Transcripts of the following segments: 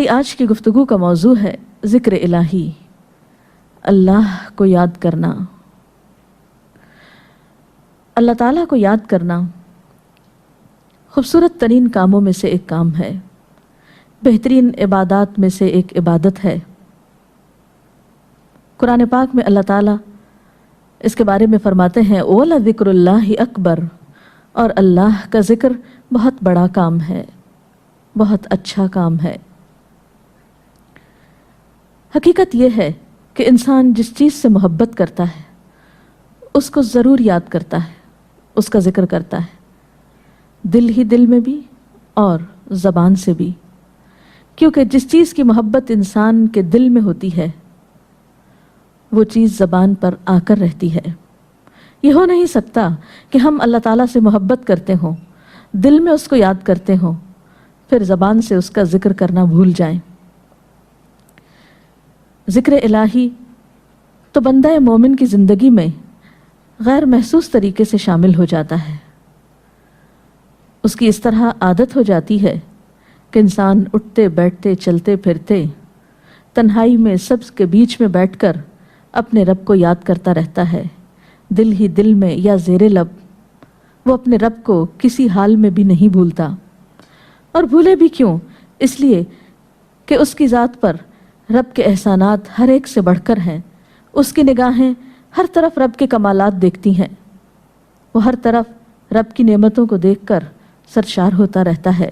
آج کی گفتگو کا موضوع ہے ذکر الہی، اللہ کو یاد کرنا۔ اللہ تعالیٰ کو یاد کرنا خوبصورت ترین کاموں میں سے ایک کام ہے، بہترین عبادات میں سے ایک عبادت ہے۔ قرآن پاک میں اللہ تعالیٰ اس کے بارے میں فرماتے ہیں وَلَذِكْرُ اللَّهِ أَكْبَرُ، اور اللہ کا ذکر بہت بڑا کام ہے، بہت اچھا کام ہے۔ حقیقت یہ ہے کہ انسان جس چیز سے محبت کرتا ہے اس کو ضرور یاد کرتا ہے، اس کا ذکر کرتا ہے، دل ہی دل میں بھی اور زبان سے بھی، کیونکہ جس چیز کی محبت انسان کے دل میں ہوتی ہے وہ چیز زبان پر آ کر رہتی ہے۔ یہ ہو نہیں سکتا کہ ہم اللہ تعالیٰ سے محبت کرتے ہوں، دل میں اس کو یاد کرتے ہوں، پھر زبان سے اس کا ذکر کرنا بھول جائیں۔ ذکر الہی تو بندہ مومن کی زندگی میں غیر محسوس طریقے سے شامل ہو جاتا ہے۔ اس کی اس طرح عادت ہو جاتی ہے کہ انسان اٹھتے بیٹھتے چلتے پھرتے تنہائی میں سب کے بیچ میں بیٹھ کر اپنے رب کو یاد کرتا رہتا ہے، دل ہی دل میں یا زیر لب۔ وہ اپنے رب کو کسی حال میں بھی نہیں بھولتا، اور بھولے بھی کیوں؟ اس لیے کہ اس کی ذات پر رب کے احسانات ہر ایک سے بڑھ کر ہیں۔ اس کی نگاہیں ہر طرف رب کے کمالات دیکھتی ہیں، وہ ہر طرف رب کی نعمتوں کو دیکھ کر سرشار ہوتا رہتا ہے۔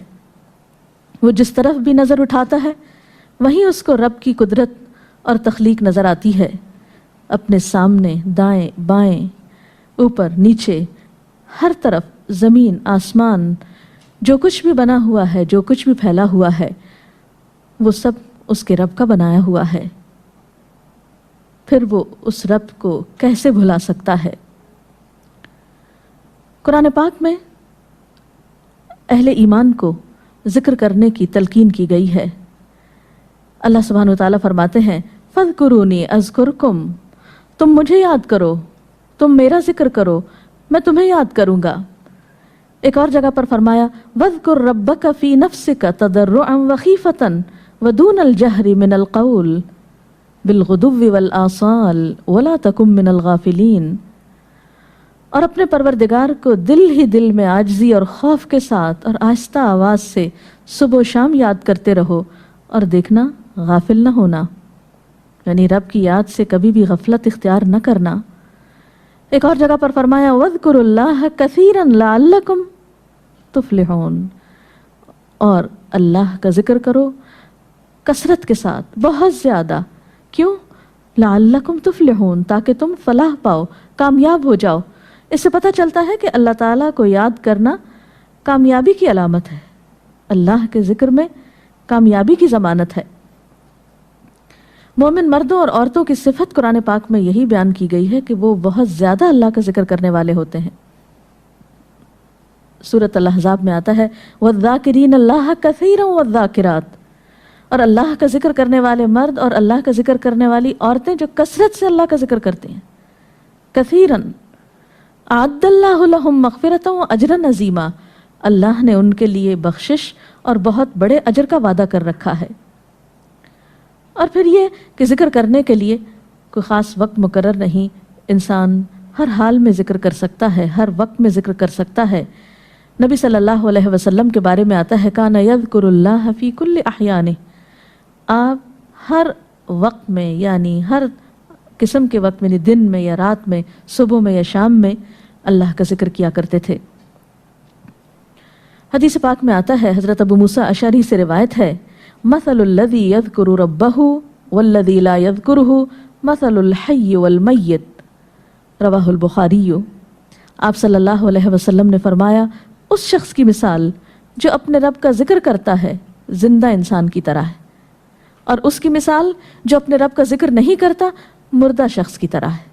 وہ جس طرف بھی نظر اٹھاتا ہے وہیں اس کو رب کی قدرت اور تخلیق نظر آتی ہے۔ اپنے سامنے، دائیں بائیں، اوپر نیچے، ہر طرف زمین آسمان، جو کچھ بھی بنا ہوا ہے، جو کچھ بھی پھیلا ہوا ہے، وہ سب اس کے رب کا بنایا ہوا ہے۔ پھر وہ اس رب کو کیسے بھلا سکتا ہے؟ قرآن پاک میں اہل ایمان کو ذکر کرنے کی تلقین کی گئی ہے۔ اللہ سبحانہ وتعالیٰ فرماتے ہیں فَاذْكُرُونِي أَذْكُرْكُمْ، تم مجھے یاد کرو، تم میرا ذکر کرو، میں تمہیں یاد کروں گا۔ ایک اور جگہ پر فرمایا وَاذْكُرْ رَبَّكَ فِي نَفْسِكَ تَضَرُّعًا وَخِيفَةً وَدُونَ الْجَهْرِ مِنَ الْقَوْلِ بِالْغُدُوِّ وَالْآصَالِ وَلَا تَكُن مِّنَ الْغَافِلِينَ، اور اپنے پروردگار کو دل ہی دل میں عاجزی اور خوف کے ساتھ اور آہستہ آواز سے صبح و شام یاد کرتے رہو، اور دیکھنا غافل نہ ہونا، یعنی رب کی یاد سے کبھی بھی غفلت اختیار نہ کرنا۔ ایک اور جگہ پر فرمایا وَاذْكُرُوا اللَّهَ كَثِيرًا لَعَلَّكُمْ تُفْلِحُونَ، اور اللہ کا ذکر کرو کثرت کے ساتھ، بہت زیادہ۔ کیوں؟ لَعَلَّكُمْ تُفْلِحُونَ، تاکہ تم فلاح پاؤ، کامیاب ہو جاؤ۔ اس سے پتہ چلتا ہے کہ اللہ تعالیٰ کو یاد کرنا کامیابی کی علامت ہے، اللہ کے ذکر میں کامیابی کی ضمانت ہے۔ مومن مردوں اور عورتوں کی صفت قرآن پاک میں یہی بیان کی گئی ہے کہ وہ بہت زیادہ اللہ کا ذکر کرنے والے ہوتے ہیں۔ سورۃ الاحزاب میں آتا ہے وَالذَّاكِرِينَ اللَّهَ كَثِيرًا وَالذَّاكِرَاتِ، اور اللہ کا ذکر کرنے والے مرد اور اللہ کا ذکر کرنے والی عورتیں جو کثرت سے اللہ کا ذکر کرتی ہیں۔ کثیراً اعد اللہ لہم مغفرۃ واجرا عظیما، اللہ نے ان کے لیے بخشش اور بہت بڑے اجر کا وعدہ کر رکھا ہے۔ اور پھر یہ کہ ذکر کرنے کے لیے کوئی خاص وقت مقرر نہیں، انسان ہر حال میں ذکر کر سکتا ہے، ہر وقت میں ذکر کر سکتا ہے۔ نبی صلی اللہ علیہ وسلم کے بارے میں آتا ہے کان یذکر اللہ فی کل احیانہ، آپ ہر وقت میں، یعنی ہر قسم کے وقت میں، یعنی دن میں یا رات میں، صبح میں یا شام میں اللہ کا ذکر کیا کرتے تھے۔ حدیث پاک میں آتا ہے، حضرت ابو موسیٰ اشعری سے روایت ہے مثل الذی یذکر ربہ والذی لا یذکرہ مثل الحی والمیت، رواہ البخاری۔ آپ صلی اللہ علیہ وسلم نے فرمایا اس شخص کی مثال جو اپنے رب کا ذکر کرتا ہے زندہ انسان کی طرح ہے، اور اس کی مثال جو اپنے رب کا ذکر نہیں کرتا مردہ شخص کی طرح ہے۔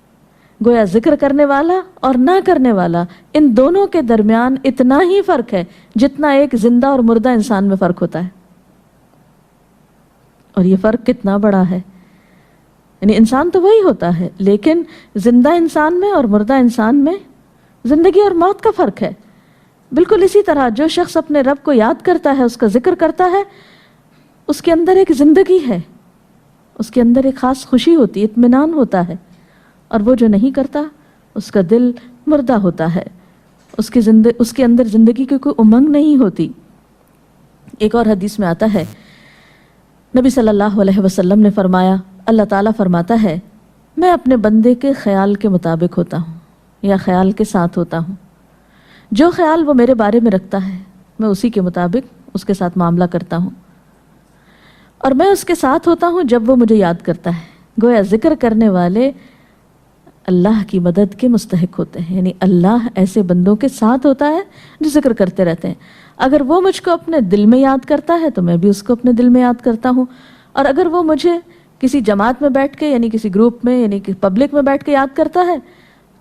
گویا ذکر کرنے والا اور نہ کرنے والا، ان دونوں کے درمیان اتنا ہی فرق ہے جتنا ایک زندہ اور مردہ انسان میں فرق ہوتا ہے۔ اور یہ فرق کتنا بڑا ہے، یعنی انسان تو وہی ہوتا ہے، لیکن زندہ انسان میں اور مردہ انسان میں زندگی اور موت کا فرق ہے۔ بالکل اسی طرح جو شخص اپنے رب کو یاد کرتا ہے، اس کا ذکر کرتا ہے، اس کے اندر ایک زندگی ہے، اس کے اندر ایک خاص خوشی ہوتی ہے، اطمینان ہوتا ہے، اور وہ جو نہیں کرتا اس کا دل مردہ ہوتا ہے، اس کے اندر زندگی کی کوئی امنگ نہیں ہوتی۔ ایک اور حدیث میں آتا ہے، نبی صلی اللہ علیہ وسلم نے فرمایا، اللہ تعالیٰ فرماتا ہے میں اپنے بندے کے خیال کے مطابق ہوتا ہوں یا خیال کے ساتھ ہوتا ہوں، جو خیال وہ میرے بارے میں رکھتا ہے میں اسی کے مطابق اس کے ساتھ معاملہ کرتا ہوں، اور میں اس کے ساتھ ہوتا ہوں جب وہ مجھے یاد کرتا ہے۔ گویا ذکر کرنے والے اللہ کی مدد کے مستحق ہوتے ہیں، یعنی اللہ ایسے بندوں کے ساتھ ہوتا ہے جو ذکر کرتے رہتے ہیں۔ اگر وہ مجھ کو اپنے دل میں یاد کرتا ہے تو میں بھی اس کو اپنے دل میں یاد کرتا ہوں، اور اگر وہ مجھے کسی جماعت میں بیٹھ کے یعنی کسی گروپ میں یعنی کہ پبلک میں بیٹھ کے یاد کرتا ہے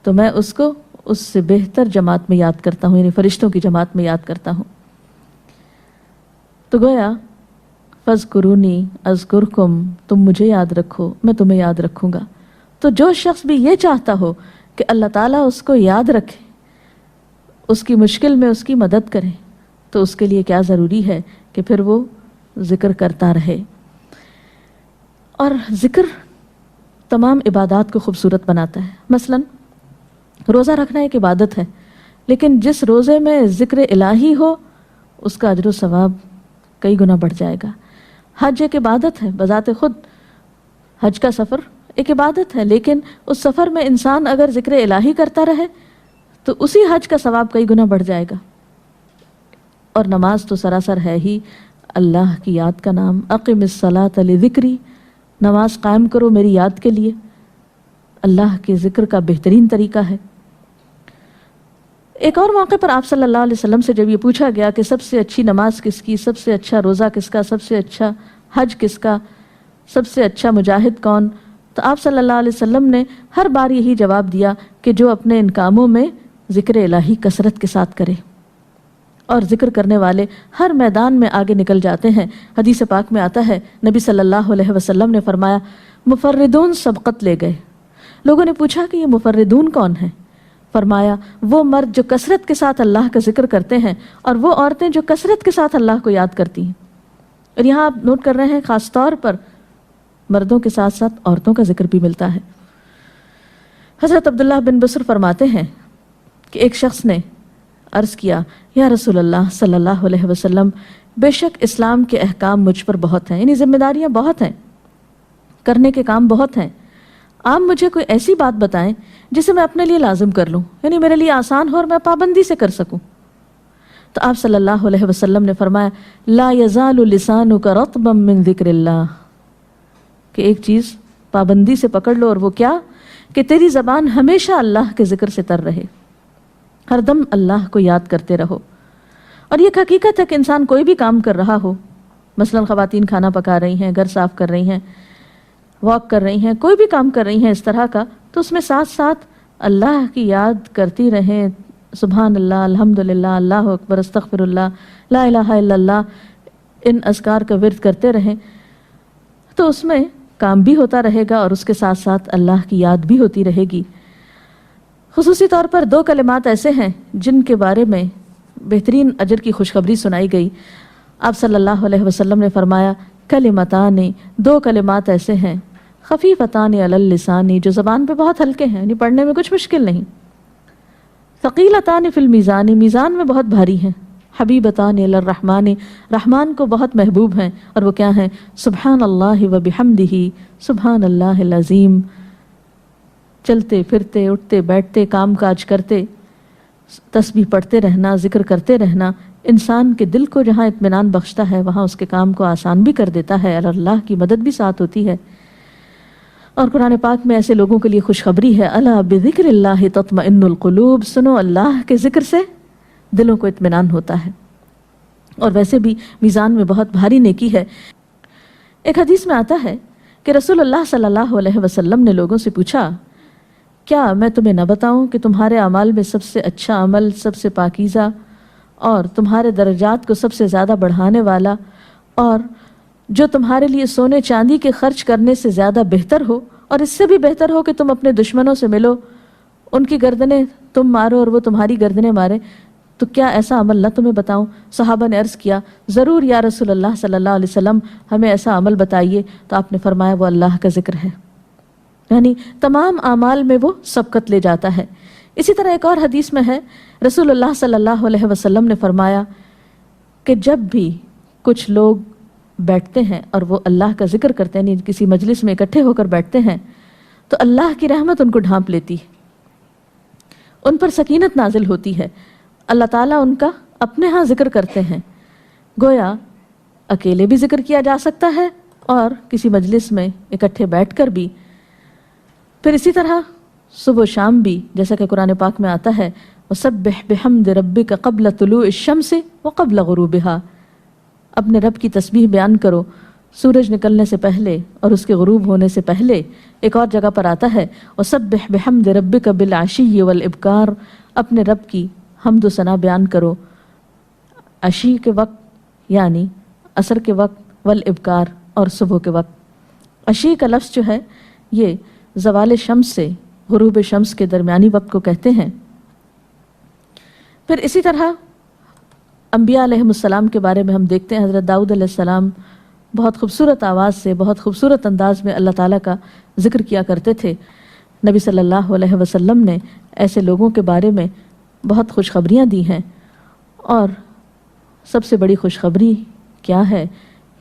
تو میں اس کو اس سے بہتر جماعت میں یاد کرتا ہوں، یعنی فرشتوں کی جماعت میں یاد کرتا ہوں۔ تو گویا فَاذْكُرُونِي أَذْكُرْكُمْ، تم مجھے یاد رکھو میں تمہیں یاد رکھوں گا۔ تو جو شخص بھی یہ چاہتا ہو کہ اللہ تعالیٰ اس کو یاد رکھے، اس کی مشکل میں اس کی مدد کرے، تو اس کے لیے کیا ضروری ہے کہ پھر وہ ذکر کرتا رہے۔ اور ذکر تمام عبادات کو خوبصورت بناتا ہے۔ مثلا روزہ رکھنا ایک عبادت ہے، لیکن جس روزے میں ذکر الہی ہو اس کا اجر و ثواب کئی گنا بڑھ جائے گا۔ حج ایک عبادت ہے بذات خود، حج کا سفر ایک عبادت ہے، لیکن اس سفر میں انسان اگر ذکر الہی کرتا رہے تو اسی حج کا ثواب کئی گنا بڑھ جائے گا۔ اور نماز تو سراسر ہے ہی اللہ کی یاد کا نام۔ اقم الصلاۃ لذکری، نماز قائم کرو میری یاد کے لیے۔ اللہ کے ذکر کا بہترین طریقہ ہے۔ ایک اور موقع پر آپ صلی اللہ علیہ وسلم سے جب یہ پوچھا گیا کہ سب سے اچھی نماز کس کی، سب سے اچھا روزہ کس کا، سب سے اچھا حج کس کا، سب سے اچھا مجاہد کون، تو آپ صلی اللہ علیہ وسلم نے ہر بار یہی جواب دیا کہ جو اپنے ان کاموں میں ذکر الہی کثرت کے ساتھ کرے۔ اور ذکر کرنے والے ہر میدان میں آگے نکل جاتے ہیں۔ حدیث پاک میں آتا ہے نبی صلی اللہ علیہ وسلم نے فرمایا مفردون سبقت لے گئے۔ لوگوں نے پوچھا کہ یہ مفردون کون ہیں؟ فرمایا وہ مرد جو کثرت کے ساتھ اللہ کا ذکر کرتے ہیں اور وہ عورتیں جو کثرت کے ساتھ اللہ کو یاد کرتی ہیں۔ اور یہاں آپ نوٹ کر رہے ہیں خاص طور پر مردوں کے ساتھ ساتھ عورتوں کا ذکر بھی ملتا ہے۔ حضرت عبداللہ بن بصر فرماتے ہیں کہ ایک شخص نے عرض کیا یا رسول اللہ صلی اللہ علیہ وسلم، بے شک اسلام کے احکام مجھ پر بہت ہیں، یعنی ذمہ داریاں بہت ہیں، کرنے کے کام بہت ہیں، آپ مجھے کوئی ایسی بات بتائیں جسے میں اپنے لیے لازم کر لوں، یعنی میرے لیے آسان ہو اور میں پابندی سے کر سکوں۔ تو آپ صلی اللہ علیہ وسلم نے فرمایا لا یزال لسانک رطبا من ذکر اللہ، کہ ایک چیز پابندی سے پکڑ لو، اور وہ کیا کہ تیری زبان ہمیشہ اللہ کے ذکر سے تر رہے، ہر دم اللہ کو یاد کرتے رہو۔ اور یہ حقیقت ہے کہ انسان کوئی بھی کام کر رہا ہو، مثلا خواتین کھانا پکا رہی ہیں، گھر صاف کر رہی ہیں، واک کر رہی ہیں، کوئی بھی کام کر رہی ہیں اس طرح کا، تو اس میں ساتھ ساتھ اللہ کی یاد کرتی رہیں، سبحان اللہ، الحمدللہ، اللہ اکبر، استغفر اللہ، لا الہ الا اللہ، ان اذکار کا ورد کرتے رہیں، تو اس میں کام بھی ہوتا رہے گا اور اس کے ساتھ ساتھ اللہ کی یاد بھی ہوتی رہے گی۔ خصوصی طور پر دو کلمات ایسے ہیں جن کے بارے میں بہترین اجر کی خوشخبری سنائی گئی۔ آپ صلی اللہ علیہ وسلم نے فرمایا کلمتان، دو کلمات ایسے ہیں خفیفتان علی اللسان، جو زبان پہ بہت ہلکے ہیں، یعنی پڑھنے میں کچھ مشکل نہیں، ثقیلتان فی المیزان، میزان میں بہت بھاری ہیں، حبیبتان الی الرحمن، رحمان کو بہت محبوب ہیں، اور وہ کیا ہیں؟ سبحان اللہ و بحمدہ، سبحان اللہ العظیم۔ چلتے پھرتے اٹھتے بیٹھتے کام کاج کرتے تسبیح پڑھتے رہنا، ذکر کرتے رہنا انسان کے دل کو جہاں اطمینان بخشتا ہے وہاں اس کے کام کو آسان بھی کر دیتا ہے، اور اللہ کی مدد بھی ساتھ ہوتی ہے۔ اور قرآن پاک میں ایسے لوگوں کے لیے خوشخبری ہے، الا بذکر اللہ تطمئن القلوب، سنو اللہ کے ذکر سے دلوں کو اطمینان ہوتا ہے۔ اور ویسے بھی میزان میں بہت بھاری نیکی ہے۔ ایک حدیث میں آتا ہے کہ رسول اللہ صلی اللہ علیہ وسلم نے لوگوں سے پوچھا کیا میں تمہیں نہ بتاؤں کہ تمہارے اعمال میں سب سے اچھا عمل، سب سے پاکیزہ اور تمہارے درجات کو سب سے زیادہ بڑھانے والا، اور جو تمہارے لیے سونے چاندی کے خرچ کرنے سے زیادہ بہتر ہو، اور اس سے بھی بہتر ہو کہ تم اپنے دشمنوں سے ملو، ان کی گردنیں تم مارو اور وہ تمہاری گردنیں مارے، تو کیا ایسا عمل نہ تمہیں بتاؤں؟ صحابہ نے عرض کیا ضرور یا رسول اللہ صلی اللہ علیہ وسلم، ہمیں ایسا عمل بتائیے۔ تو آپ نے فرمایا وہ اللہ کا ذکر ہے، یعنی تمام اعمال میں وہ سبقت لے جاتا ہے۔ اسی طرح ایک اور حدیث میں ہے، رسول اللہ صلی اللہ علیہ وسلم نے فرمایا کہ جب بھی کچھ لوگ بیٹھتے ہیں اور وہ اللہ کا ذکر کرتے ہیں، یعنی کسی مجلس میں اکٹھے ہو کر بیٹھتے ہیں، تو اللہ کی رحمت ان کو ڈھانپ لیتی ہے، ان پر سکینت نازل ہوتی ہے، اللہ تعالیٰ ان کا اپنے ہاں ذکر کرتے ہیں۔ گویا اکیلے بھی ذکر کیا جا سکتا ہے اور کسی مجلس میں اکٹھے بیٹھ کر بھی۔ پھر اسی طرح صبح و شام بھی، جیسا کہ قرآن پاک میں آتا ہے وَسَبِّحْ بِحَمْدِ رَبِّكَ قَبْلَ طُلُوعِ الشَّمْسِ وَقَبْلَ غُرُوبِهَا، اپنے رب کی تسبیح بیان کرو سورج نکلنے سے پہلے اور اس کے غروب ہونے سے پہلے۔ ایک اور جگہ پر آتا ہے وَسَبِّحْ بِحَمْدِ رَبِّكَ بِالْعَشِيِّ وَالْإِبْكَارِ، اپنے رب کی حمد و ثنا بیان کرو عشی کے وقت یعنی عصر کے وقت، والابکار اور صبح کے وقت۔ عشی کا لفظ جو ہے یہ زوال شمس سے غروب شمس کے درمیانی وقت کو کہتے ہیں۔ پھر اسی طرح انبیاء علیہ السلام کے بارے میں ہم دیکھتے ہیں، حضرت داؤد علیہ السلام بہت خوبصورت آواز سے، بہت خوبصورت انداز میں اللہ تعالیٰ کا ذکر کیا کرتے تھے۔ نبی صلی اللہ علیہ وسلم نے ایسے لوگوں کے بارے میں بہت خوشخبریاں دی ہیں، اور سب سے بڑی خوشخبری کیا ہے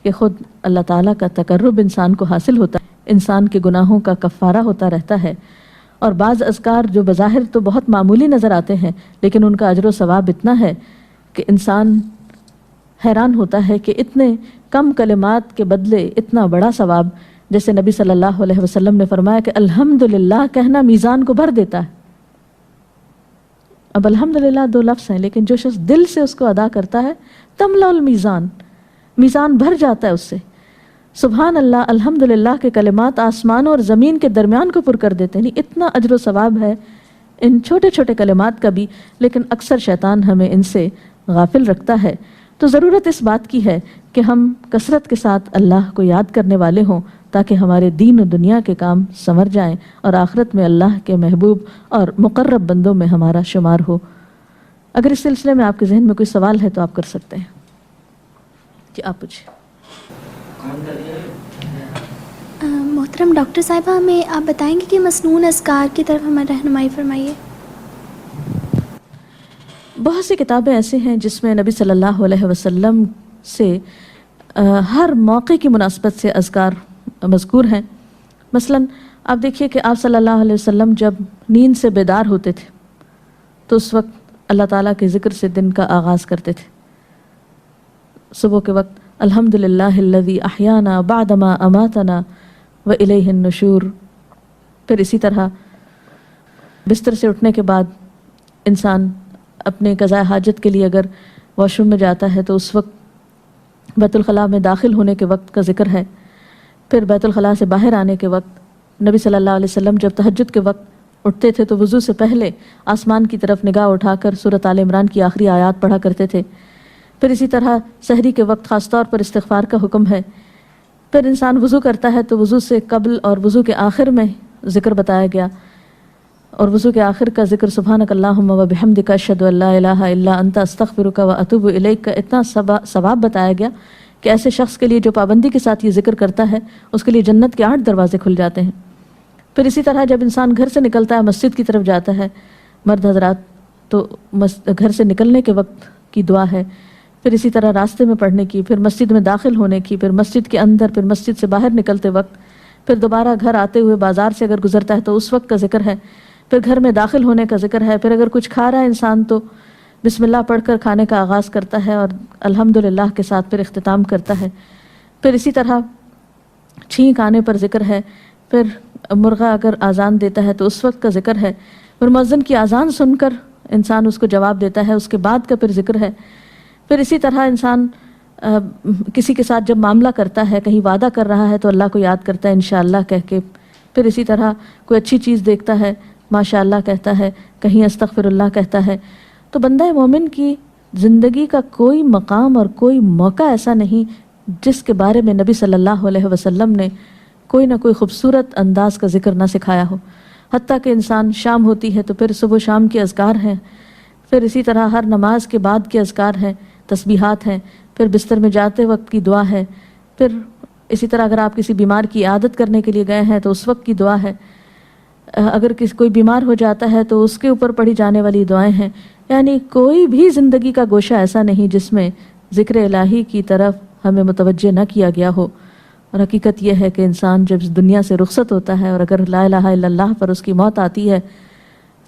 کہ خود اللہ تعالیٰ کا تقرب انسان کو حاصل ہوتا ہے، انسان کے گناہوں کا کفارہ ہوتا رہتا ہے۔ اور بعض اذکار جو بظاہر تو بہت معمولی نظر آتے ہیں لیکن ان کا اجر و ثواب اتنا ہے کہ انسان حیران ہوتا ہے کہ اتنے کم کلمات کے بدلے اتنا بڑا ثواب۔ جیسے نبی صلی اللہ علیہ وسلم نے فرمایا کہ الحمدللہ کہنا میزان کو بھر دیتا ہے۔ اب الحمدللہ دو لفظ ہیں، لیکن جو شخص دل سے اس کو ادا کرتا ہے تملا المیزان، میزان بھر جاتا ہے اس سے۔ سبحان اللہ، الحمدللہ کے کلمات آسمان اور زمین کے درمیان کو پر کر دیتے ہیں، اتنا اجر و ثواب ہے ان چھوٹے چھوٹے کلمات کا بھی، لیکن اکثر شیطان ہمیں ان سے غافل رکھتا ہے۔ تو ضرورت اس بات کی ہے کہ ہم کثرت کے ساتھ اللہ کو یاد کرنے والے ہوں، تاکہ ہمارے دین و دنیا کے کام سنور جائیں اور آخرت میں اللہ کے محبوب اور مقرب بندوں میں ہمارا شمار ہو۔ اگر اس سلسلے میں آپ کے ذہن میں کوئی سوال ہے تو آپ کر سکتے ہیں۔ جی آپ پوچھیں۔ محترم ڈاکٹر صاحبہ، ہمیں آپ بتائیں گے کہ مسنون اذکار کی طرف ہمیں رہنمائی فرمائیے۔ بہت سی کتابیں ایسے ہیں جس میں نبی صلی اللہ علیہ وسلم سے ہر موقع کی مناسبت سے اذکار مذکور ہیں۔ مثلا آپ دیکھیے کہ آپ صلی اللہ علیہ وسلم جب نیند سے بیدار ہوتے تھے تو اس وقت اللہ تعالیٰ کے ذکر سے دن کا آغاز کرتے تھے۔ صبح کے وقت الحمدللہ الذی احیانا بعدما اماتنا والیہ النشور۔ پھر اسی طرح بستر سے اٹھنے کے بعد انسان اپنے قضاء حاجت کے لیے اگر واش روم میں جاتا ہے تو اس وقت بیت الخلاء میں داخل ہونے کے وقت کا ذکر ہے۔ پھر بیت الخلاء سے باہر آنے کے وقت نبی صلی اللہ علیہ وسلم جب تہجد کے وقت اٹھتے تھے تو وضو سے پہلے آسمان کی طرف نگاہ اٹھا کر سورۃ آل عمران کی آخری آیات پڑھا کرتے تھے۔ پھر اسی طرح سحری کے وقت خاص طور پر استغفار کا حکم ہے۔ پھر انسان وضو کرتا ہے تو وضو سے قبل اور وضو کے آخر میں ذکر بتایا گیا، اور وضو کے آخر کا ذکر سبحانک اللہم و بحمدک اشہد ان لا الہ الا انت استغفرک و اتوب الیک کا اتنا ثواب بتایا گیا کہ ایسے شخص کے لیے جو پابندی کے ساتھ یہ ذکر کرتا ہے اس کے لیے جنت کے 8 دروازے کھل جاتے ہیں۔ پھر اسی طرح جب انسان گھر سے نکلتا ہے مسجد کی طرف جاتا ہے مرد حضرات تو گھر سے نکلنے کے وقت کی دعا ہے، پھر اسی طرح راستے میں پڑھنے کی، پھر مسجد میں داخل ہونے کی، پھر مسجد کے اندر، پھر مسجد سے باہر نکلتے وقت، پھر دوبارہ گھر آتے ہوئے بازار سے اگر گزرتا ہے تو اس وقت کا ذکر ہے، پھر گھر میں داخل ہونے کا ذکر ہے، پھر اگر کچھ کھا رہا ہے انسان تو بسم اللہ پڑھ کر کھانے کا آغاز کرتا ہے اور الحمدللہ کے ساتھ پھر اختتام کرتا ہے۔ پھر اسی طرح چھینک آنے پر ذکر ہے، پھر مرغہ اگر آذان دیتا ہے تو اس وقت کا ذکر ہے، پھر مؤذن کی آذان سن کر انسان اس کو جواب دیتا ہے، اس کے بعد کا پھر ذکر ہے۔ پھر اسی طرح انسان کسی کے ساتھ جب معاملہ کرتا ہے، کہیں وعدہ کر رہا ہے تو اللہ کو یاد کرتا ہے انشاءاللہ کہہ کے، پھر اسی طرح کوئی اچھی چیز دیکھتا ہے ماشاءاللہ کہتا ہے، کہیں استغفر اللہ کہتا ہے۔ تو بندہ مومن کی زندگی کا کوئی مقام اور کوئی موقع ایسا نہیں جس کے بارے میں نبی صلی اللہ علیہ وسلم نے کوئی نہ کوئی خوبصورت انداز کا ذکر نہ سکھایا ہو۔ حتیٰ کہ انسان شام ہوتی ہے تو پھر صبح و شام کے اذکار ہیں، پھر اسی طرح ہر نماز کے بعد کے اذکار ہیں، تسبیحات ہیں، پھر بستر میں جاتے وقت کی دعا ہے، پھر اسی طرح اگر آپ کسی بیمار کی عیادت کرنے کے لیے گئے ہیں تو اس وقت کی دعا ہے، اگر کوئی بیمار ہو جاتا ہے تو اس کے اوپر پڑھی جانے والی دعائیں ہیں. یعنی کوئی بھی زندگی کا گوشہ ایسا نہیں جس میں ذکر الہی کی طرف ہمیں متوجہ نہ کیا گیا ہو. اور حقیقت یہ ہے کہ انسان جب اس دنیا سے رخصت ہوتا ہے اور اگر لا الہ الا اللہ پر اس کی موت آتی ہے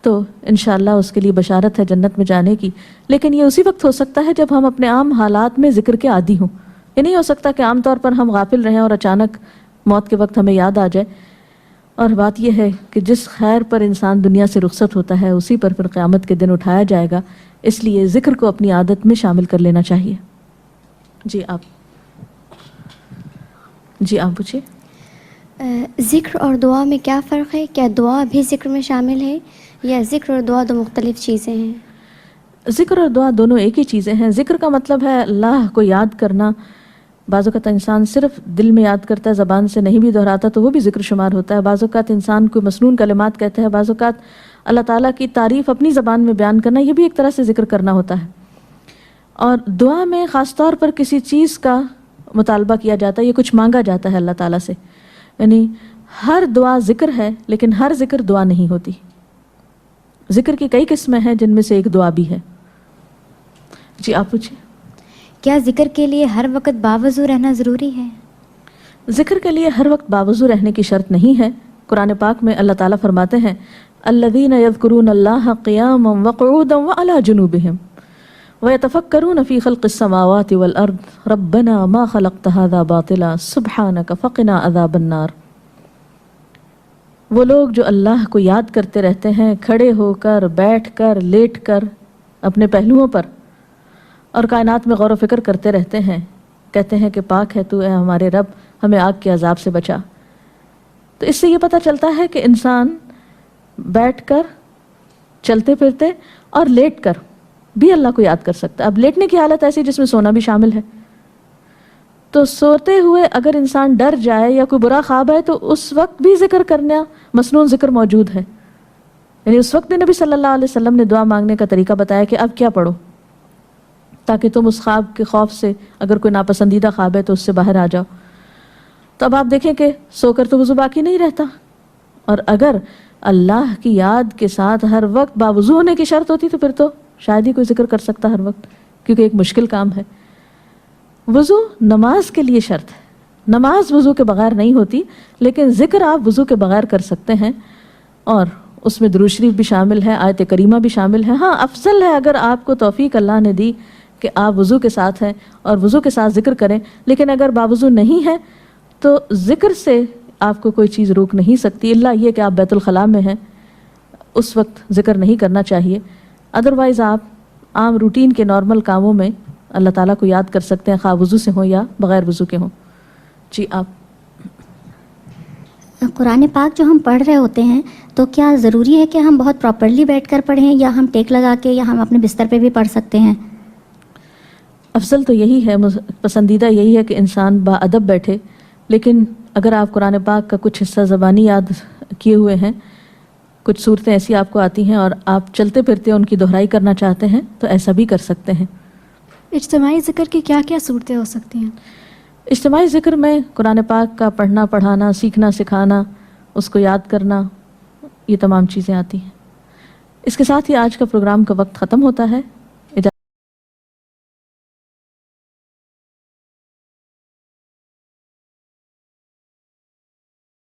تو انشاءاللہ اس کے لیے بشارت ہے جنت میں جانے کی. لیکن یہ اسی وقت ہو سکتا ہے جب ہم اپنے عام حالات میں ذکر کے عادی ہوں. یہ نہیں ہو سکتا کہ عام طور پر ہم غافل رہیں اور اچانک موت کے وقت ہمیں یاد آ جائے. اور بات یہ ہے کہ جس خیر پر انسان دنیا سے رخصت ہوتا ہے اسی پر پھر قیامت کے دن اٹھایا جائے گا. اس لیے ذکر کو اپنی عادت میں شامل کر لینا چاہیے. جی آپ پوچھیے. ذکر اور دعا میں کیا فرق ہے؟ کیا دعا بھی ذکر میں شامل ہے یا ذکر اور دعا دو مختلف چیزیں ہیں؟ ذکر اور دعا دونوں ایک ہی چیزیں ہیں. ذکر کا مطلب ہے اللہ کو یاد کرنا. بعض اوقات انسان صرف دل میں یاد کرتا ہے، زبان سے نہیں بھی دہراتا تو وہ بھی ذکر شمار ہوتا ہے. بعض اوقات انسان کوئی مسنون کلمات کہتا ہے، بعض اوقات اللہ تعالیٰ کی تعریف اپنی زبان میں بیان کرنا، یہ بھی ایک طرح سے ذکر کرنا ہوتا ہے. اور دعا میں خاص طور پر کسی چیز کا مطالبہ کیا جاتا ہے، یہ کچھ مانگا جاتا ہے اللہ تعالیٰ سے. یعنی ہر دعا ذکر ہے لیکن ہر ذکر دعا نہیں ہوتی. ذکر کی کئی قسمیں ہیں جن میں سے ایک دعا بھی ہے. جی آپ پوچھیں. کیا ذکر کے لیے ہر وقت باوضو رہنا ضروری ہے؟ ذکر کے لیے ہر وقت باوضو رہنے کی شرط نہیں ہے. قرآن پاک میں اللہ تعالیٰ فرماتے ہیں الذین یذکرون اللہ قیاما وقعودا وعلی جنوبہم ویتفکرون فی خلق السماوات والارض ربنا ما خلقت ھذا باطلا سبحانک فقنا عذاب النار. وہ لوگ جو اللہ کو یاد کرتے رہتے ہیں کھڑے ہو کر، بیٹھ کر، لیٹ کر، اپنے پہلوؤں پر، اور کائنات میں غور و فکر کرتے رہتے ہیں، کہتے ہیں کہ پاک ہے تو اے ہمارے رب، ہمیں آگ کے عذاب سے بچا. تو اس سے یہ پتہ چلتا ہے کہ انسان بیٹھ کر، چلتے پھرتے اور لیٹ کر بھی اللہ کو یاد کر سکتا ہے. اب لیٹنے کی حالت ایسی جس میں سونا بھی شامل ہے. تو سوتے ہوئے اگر انسان ڈر جائے یا کوئی برا خواب ہے تو اس وقت بھی ذکر کرنا، مسنون ذکر موجود ہے. یعنی اس وقت بھی نبی صلی اللہ علیہ وسلم نے دعا مانگنے کا طریقہ بتایا کہ اب کیا پڑھو تاکہ تم اس خواب کے خوف سے، اگر کوئی ناپسندیدہ خواب ہے تو اس سے باہر آ جاؤ. تو اب آپ دیکھیں کہ سو کر تو وضو باقی نہیں رہتا. اور اگر اللہ کی یاد کے ساتھ ہر وقت باوضو ہونے کی شرط ہوتی تو پھر تو شاید ہی کوئی ذکر کر سکتا ہر وقت، کیونکہ ایک مشکل کام ہے. وضو نماز کے لیے شرط ہے. نماز وضو کے بغیر نہیں ہوتی، لیکن ذکر آپ وضو کے بغیر کر سکتے ہیں، اور اس میں درود شریف بھی شامل ہے، آیت کریمہ بھی شامل ہے. ہاں افضل ہے اگر آپ کو توفیق اللہ نے دی کہ آپ وضو کے ساتھ ہیں اور وضو کے ساتھ ذکر کریں. لیکن اگر باوضو نہیں ہے تو ذکر سے آپ کو کوئی چیز روک نہیں سکتی، الا یہ کہ آپ بیت الخلاء میں ہیں، اس وقت ذکر نہیں کرنا چاہیے. ادروائز آپ عام روٹین کے نارمل کاموں میں اللہ تعالیٰ کو یاد کر سکتے ہیں، خواہ وضو سے ہوں یا بغیر وضو کے ہوں. جی آپ. قرآن پاک جو ہم پڑھ رہے ہوتے ہیں تو کیا ضروری ہے کہ ہم بہت پراپرلی بیٹھ کر پڑھیں یا ہم ٹیک لگا کے یا ہم اپنے بستر پہ بھی پڑھ سکتے ہیں؟ افضل تو یہی ہے، پسندیدہ یہی ہے کہ انسان با ادب بیٹھے. لیکن اگر آپ قرآن پاک کا کچھ حصہ زبانی یاد کیے ہوئے ہیں، کچھ صورتیں ایسی آپ کو آتی ہیں اور آپ چلتے پھرتے ان کی دہرائی کرنا چاہتے ہیں تو ایسا بھی کر سکتے ہیں. اجتماعی ذکر کی کیا کیا صورتیں ہو سکتی ہیں؟ اجتماعی ذکر میں قرآن پاک کا پڑھنا، پڑھانا، سیکھنا، سکھانا، اس کو یاد کرنا، یہ تمام چیزیں آتی ہیں. اس کے ساتھ ہی آج کا پروگرام کا وقت ختم ہوتا ہے.